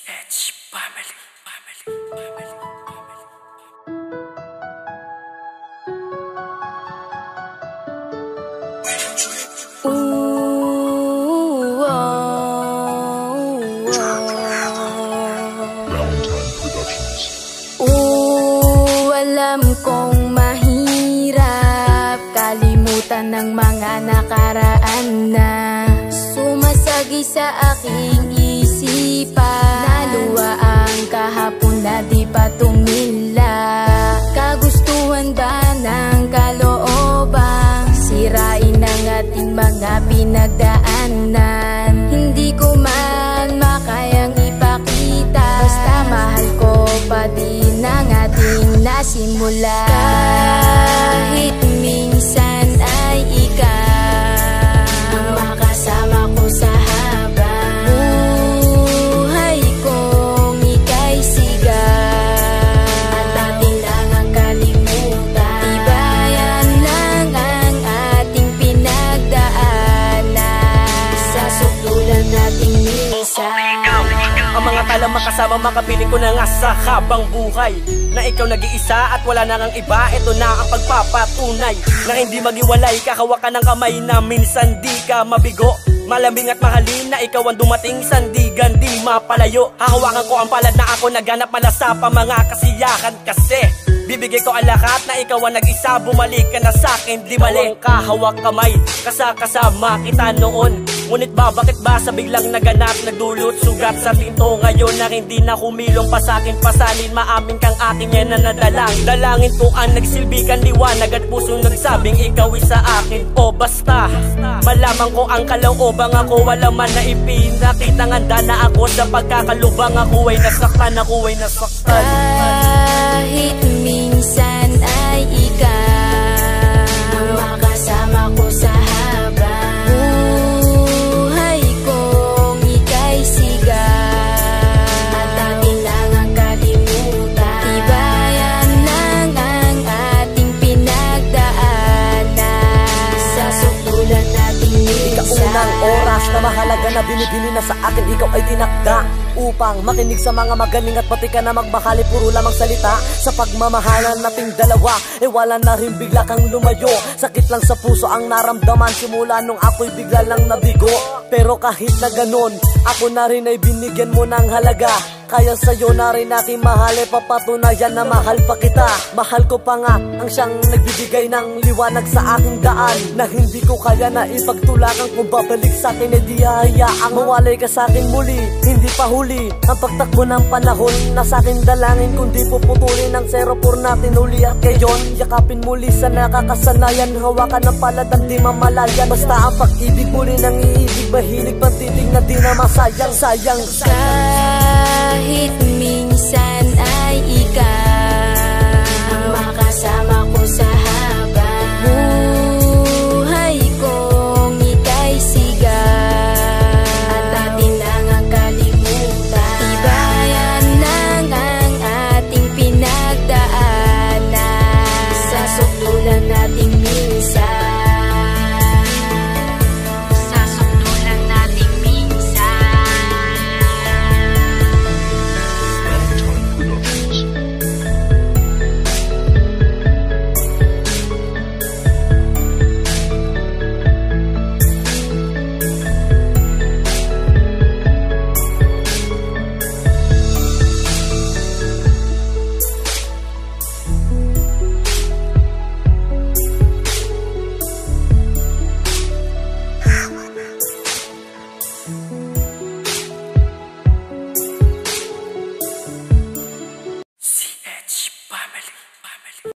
It's family. Valentine Productions. Alam kong mahirap kalimutan ng mga nakaraan na sumasagi sa aking isipan. Naluwa ang kahapon na di pa tumila. Kagustuhan ba ng kalooban sirain ang ating mga pinagdaanan? Hindi ko man makayang ipakita, basta mahal ko pa din ang ating nasimula. Kahit minsan ay ikaw ang makasama ko sa habang buhay kong ika'y sigaw. At ating lang ang kalimutan, tibayan lang ang ating pinagdaanan sa sukdulan nating minsan. Ang mga talang makasama, makapiling ko na nga sa habang buhay na ikaw nag-iisa at wala na ngang iba. Ito na ang pagpapatunay na hindi maghiwalay. Kakawakan ng kamay na minsan di ka mabigo. Malambing at mahalin na ikaw ang dumating, sandigan di mapalayo. Hahawakan ko ang palad na ako naghanap mala sa mga kasiyahan. Kasi bibigay ko ang lahat na ikaw ang nag-isa. Bumalik ka na sa'kin, di mali. Kahawak kamay, kasama kita noon. Ngunit ba, bakit ba sa biglang naganap, nagdulot sugat sa pinto ngayon na hindi na humilong pa sa'kin? Pasalin, maamin kang akin yan na nadalang. Dalangin ko ang nagsilbi kang liwanag at pusong nagsabing ikaw isa akin. O basta, malaman ko ang kalooban ako, wala man na ipinakitang handa na ako sa pagkakalubang. Ako ay nasaktan, ako ay nasaktan. Kahit minsan ay ikaw ang makasama ko sa habang buhay kong ika'y sigaw. At ating lang ang kalimutan, tibayan lang ang ating pinagdaanan sa sukdulan nating minsan. Ikaunang oras na mahalaga na binibili na sa akin, ikaw ay tinakda upang makinig sa mga magaling at pati ka na magmahali. Puro lamang salita sa pagmamahalan nating dalawa. Wala na rin bigla kang lumayo. Sakit lang sa puso ang naramdaman simula nung ako'y bigla lang nabigo. Pero kahit na ganon, ako na rin ay binigyan mo ng halaga. Kaya sa'yo na rin aking mahal, papatunayan na mahal pa kita. Mahal ko pa nga ang siyang nagbibigay ng liwanag sa aking daan, na hindi ko kaya na ipagtulakan. Kung babalik sa'kin ay di hayaang mawalay ka sa'kin muli. Hindi pa huli ang pagtakbo ng panahon na sa'kin dalangin, kundi puputulin ang 04 natin uli. At ngayon, yakapin muli sa nakakasanayan, hawakan ng palad at di mamalayan. Basta ang pag-ibig muli ng iibig, mahilig pang titig na di na masayang. Kahit minsan